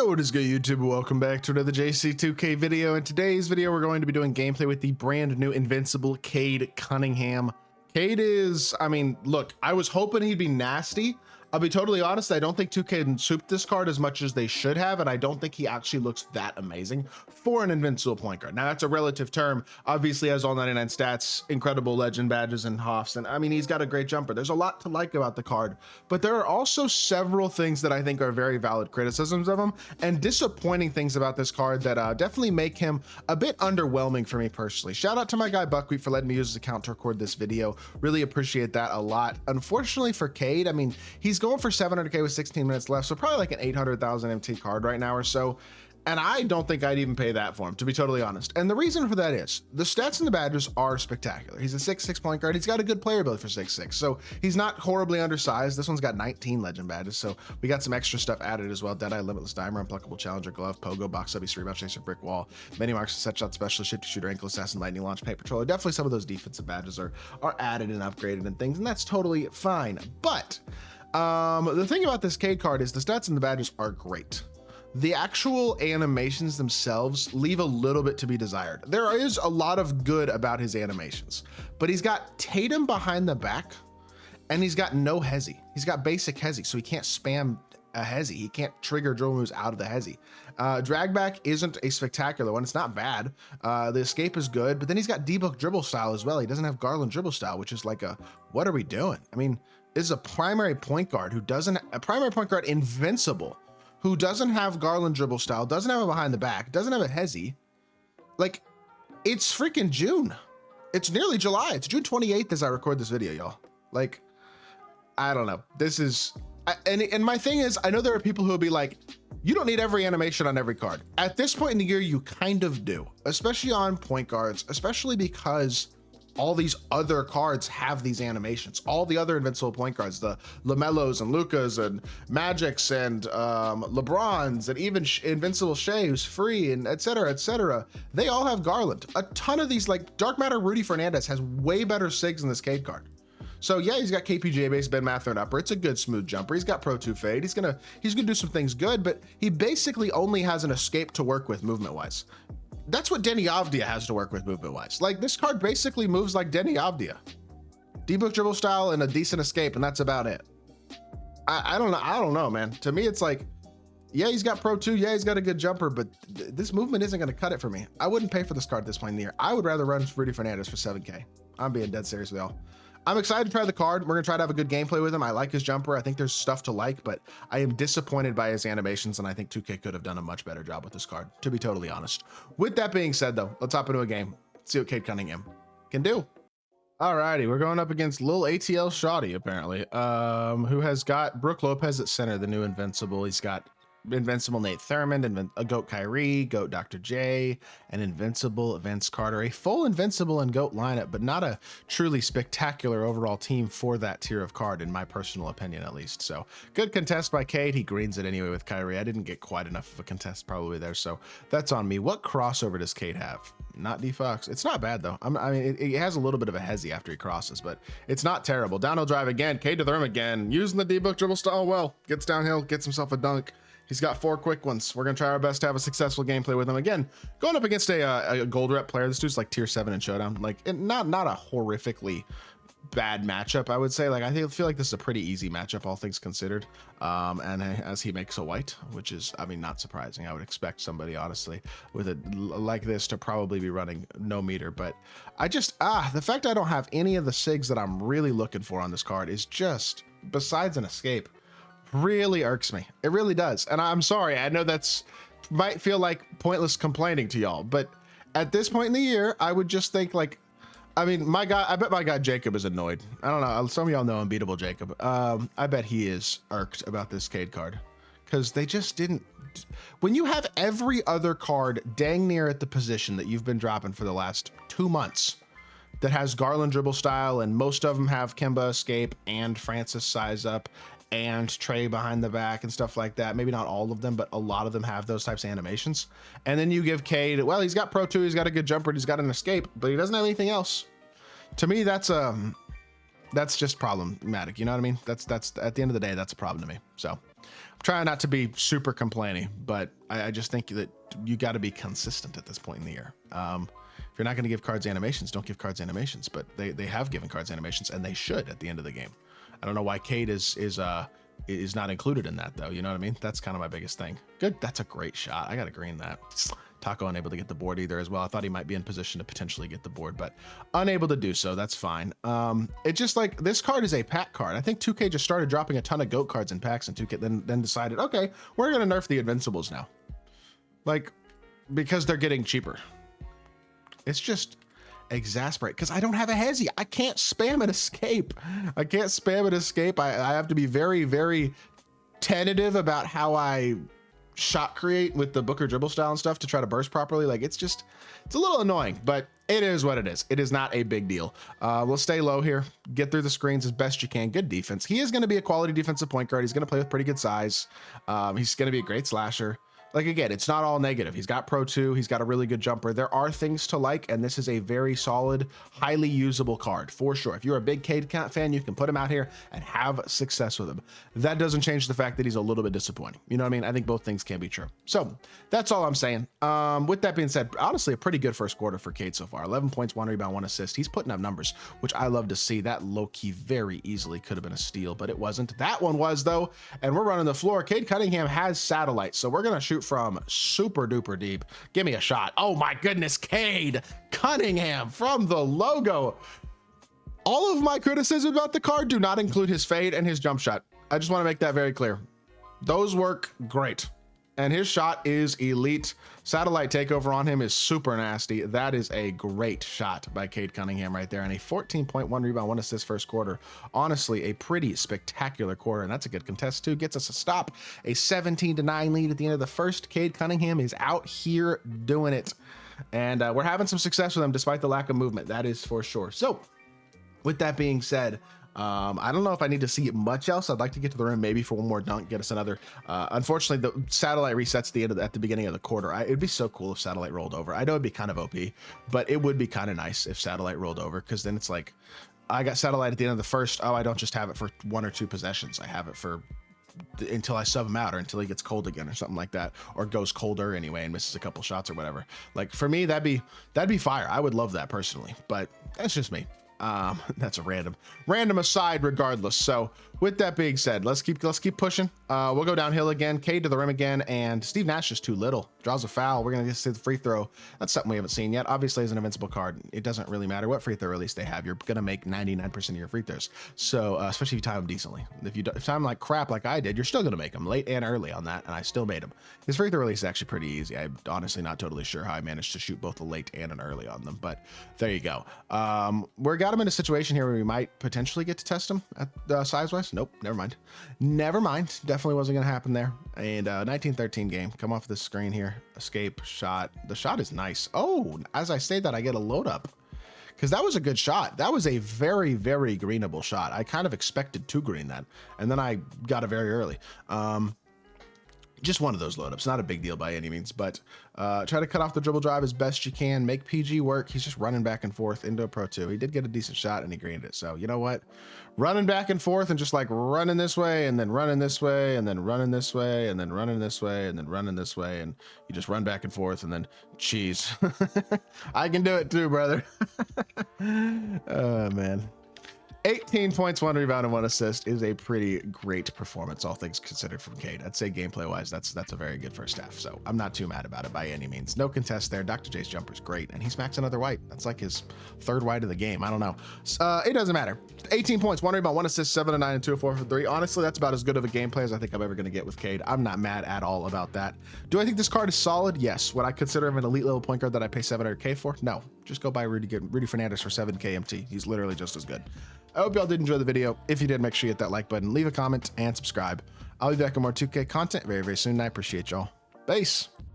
Yo, what is good, YouTube? Welcome back to another JC2K video. In today's video, we're going to be doing gameplay with the brand new Invincible Cade Cunningham. Cade is, look, I was hoping he'd be nasty. I'll be totally honest, I don't think 2K souped this card as much as they should have, and I don't think he actually looks that amazing for an Invincible point guard. Now, that's a relative term. Obviously, has all 99 stats, incredible legend badges and Hoffs, and he's got a great jumper. There's a lot to like about the card, but there are also several things that I think are very valid criticisms of him, and disappointing things about this card that definitely make him a bit underwhelming for me personally. Shout out to my guy Buckwheat for letting me use his account to record this video. Really appreciate that a lot. Unfortunately for Cade, he's going for 700k with 16 minutes left, so probably like an 800,000 MT card right now or so, and I don't think I'd even pay that for him, to be totally honest. And the reason for that is the stats and the badges are spectacular. He's a 6'6" point guard. He's got a good player build for 6'6", so he's not horribly undersized. This one's got 19 legend badges, so we got some extra stuff added as well. Deadeye, Limitless Dimer, Unpluckable Challenger Glove, Pogo, Box W, Rebound Chaser, Brick Wall, Many Marks, Set Shot Specialist, Shifty Shooter, Ankle Assassin, Lightning Launch, Paint Patroller. Definitely some of those defensive badges are added and upgraded and things, and that's totally fine. But the thing about this Cade card is the stats and the badges are great. The actual animations themselves leave a little bit to be desired. There is a lot of good about his animations, but he's got Tatum behind the back and he's got no hezzy. He's got basic hezzy, so he can't spam a hezzy. He can't trigger dribble moves out of the hezzy. Drag back isn't a spectacular one. It's not bad. The escape is good, but then he's got D-Book dribble style as well. He doesn't have Garland dribble style, which is like what are we doing? This is a primary point guard Invincible, who doesn't have Garland dribble style, doesn't have a behind the back, doesn't have a hezzy. Like, it's freaking June. It's nearly July. It's June 28th as I record this video, y'all. Like, I don't know. This is, and my thing is, I know there are people who will be like, you don't need every animation on every card. At this point in the year, you kind of do, especially on point guards, especially because all these other cards have these animations. All the other Invincible point guards, the LaMelos and Lucas and Magics and LeBrons and even Invincible Shea, who's free, and etc. They all have Garland. A ton of these, like Dark Matter Rudy Fernandez has way better SIGs than this Cade card. So yeah, he's got KPGA base, Ben Mather and upper. It's a good smooth jumper. He's got Pro 2 fade. He's gonna do some things good, but he basically only has an escape to work with movement wise. That's what Denny Avdia has to work with movement wise. Like, this card basically moves like Denny Avdia. D-Book dribble style and a decent escape, and that's about it. I don't know, man. To me, it's like, yeah, he's got Pro 2, yeah, he's got a good jumper, but this movement isn't gonna cut it for me. I wouldn't pay for this card at this point in the year. I would rather run Rudy Fernandez for 7K. I'm being dead serious with y'all. I'm excited to try the card. We're gonna try to have a good gameplay with him. I like his jumper. I think there's stuff to like, but I am disappointed by his animations, and I think 2K could have done a much better job with this card, to be totally honest. With that being said, though, let's hop into a game. See what Cade Cunningham can do. Alrighty, we're going up against Lil ATL Shoddy, apparently, who has got Brook Lopez at center, the new Invincible. He's got Invincible Nate Thurmond, a GOAT Kyrie, GOAT Dr. J, an Invincible Vince Carter, a full Invincible and GOAT lineup, but not a truly spectacular overall team for that tier of card, in my personal opinion, at least. So good contest by Cade. He greens it anyway with Kyrie. I didn't get quite enough of a contest probably there, so that's on me. What crossover does Cade have? Not D-Fox. It's not bad though. It has a little bit of a hezzy after he crosses, but it's not terrible. Downhill drive again. Cade to Thurm again, using the D-Book dribble style well. Gets downhill, gets himself a dunk. He's got 4 quick ones. We're gonna try our best to have a successful gameplay with him. Again, going up against a gold rep player. This dude's like tier 7 in Showdown. Like, not a horrifically bad matchup, I would say. Like, I feel like this is a pretty easy matchup, all things considered. And as he makes a white, which is, not surprising. I would expect somebody, honestly, with a like this to probably be running no meter. But I just, the fact I don't have any of the SIGs that I'm really looking for on this card is just, besides an escape, really irks me. It really does. And I'm sorry, I know that's might feel like pointless complaining to y'all, but at this point in the year, I would just think, like, I bet my guy Jacob is annoyed. I don't know, some of y'all know Unbeatable Jacob. I bet he is irked about this Cade card, because they just didn't. When you have every other card dang near at the position that you've been dropping for the last 2 months that has Garland dribble style, and most of them have Kemba escape and Francis size up and Trey behind the back and stuff like that. Maybe not all of them, but a lot of them have those types of animations. And then you give Cade, well, he's got Pro 2, he's got a good jumper, he's got an escape, but he doesn't have anything else. To me, that's That's just problematic. You know what I mean? That's at the end of the day, that's a problem to me. So I'm trying not to be super complaining, but I just think that you got to be consistent at this point in the year. If you're not going to give cards animations, don't give cards animations, but they have given cards animations, and they should at the end of the game. I don't know why Cade is not included in that, though. You know what I mean? That's kind of my biggest thing. Good. That's a great shot. I got to green that. Taco unable to get the board either as well. I thought he might be in position to potentially get the board, but unable to do so. That's fine. It's just like this card is a pack card. I think 2K just started dropping a ton of GOAT cards in packs, and 2K then decided, okay, we're going to nerf the Invincibles now. Like, because they're getting cheaper. It's just exasperate because I don't have a hezi. I can't spam an escape. I can't spam an escape. I have to be very, very tentative about how I shot create with the Booker dribble style and stuff to try to burst properly. Like, it's a little annoying, but it is what it is. It is not a big deal. We'll stay low here, get through the screens as best you can. Good defense. He is going to be a quality defensive point guard. He's going to play with pretty good size. He's going to be a great slasher. Like, again, it's not all negative. He's got Pro 2. He's got a really good jumper. There are things to like, and this is a very solid, highly usable card for sure. If you're a big Cade fan, you can put him out here and have success with him. That doesn't change the fact that he's a little bit disappointing. You know what I mean? I think both things can be true. So that's all I'm saying. With that being said, honestly, a pretty good first quarter for Cade so far. 11 points, 1 rebound, 1 assist. He's putting up numbers, which I love to see. That low-key very easily could have been a steal, but it wasn't. That one was, though, and we're running the floor. Cade Cunningham has satellite, so we're going to shoot from super duper deep. Give me a shot. Oh my goodness, Cade Cunningham from the logo. All of my criticism about the card do not include his fade and his jump shot. I just want to make that very clear. Those work great. And his shot is elite. Satellite takeover on him is super nasty. That is a great shot by Cade Cunningham right there. And a 14.1 rebound, 1 assist first quarter. Honestly, a pretty spectacular quarter. And that's a good contest too. Gets us a stop. A 17-9 lead at the end of the first. Cade Cunningham is out here doing it. And we're having some success with him despite the lack of movement. That is for sure. So with that being said, I don't know if I need to see much else. I'd like to get to the rim maybe for one more dunk, get us another. Unfortunately, the satellite resets at the beginning of the quarter. It'd be so cool if satellite rolled over. I know it'd be kind of OP, but it would be kind of nice if satellite rolled over, because then it's like, I got satellite at the end of the first. Oh, I don't just have it for 1 or 2 possessions. I have it for until I sub him out, or until he gets cold again or something like that, or goes colder anyway and misses a couple shots or whatever. Like, for me, that'd be fire. I would love that personally, but that's just me. That's a random aside regardless. So with that being said, let's keep pushing. We'll go downhill again. Cade to the rim again, and Steve Nash is too little. Draws a foul. We're gonna get to the free throw. That's something we haven't seen yet. Obviously, as an invincible card, it doesn't really matter what free throw release they have. You're gonna make 99% of your free throws. So especially if you time them decently. If you time like crap like I did, you're still gonna make them late and early on that, and I still made them. His free throw release is actually pretty easy. I'm honestly not totally sure how I managed to shoot both a late and an early on them, but there you go. We're got him in a situation here where we might potentially get to test him at size-wise. Nope, never mind. Definitely wasn't gonna happen there. And 1913 game. Come off the screen here. Escape shot. The shot is nice. Oh, as I say that, I get a load up, because that was a good shot. That was a very, very greenable shot. I kind of expected to green that, and then I got it very early. Just one of those load ups, not a big deal by any means, but try to cut off the dribble drive as best you can, make PG work. He's just running back and forth into a Pro 2. He did get a decent shot and he greened it. So you know what? Running back and forth and just like running this way and then running this way and then running this way and then running this way and then running this way. And you just run back and forth and then cheese. I can do it too, brother. Oh, man. 18 points, 1 rebound, and 1 assist is a pretty great performance, all things considered, from Cade. I'd say gameplay-wise, that's a very good first half, so I'm not too mad about it by any means. No contest there. Dr. J's jumper's great, and he smacks another white. That's like his 3rd white of the game. I don't know. It doesn't matter. 18 points, 1 rebound, 1 assist, 7 of 9, and 2 of 4 for 3. Honestly, that's about as good of a gameplay as I think I'm ever going to get with Cade. I'm not mad at all about that. Do I think this card is solid? Yes. Would I consider him an elite level point guard that I pay 700K for? No. Just go buy Rudy Fernandez for 7K MT. He's literally just as good. I hope y'all did enjoy the video. If you did, make sure you hit that like button, leave a comment, and subscribe. I'll be back with more 2K content very, very soon, and I appreciate y'all. Peace.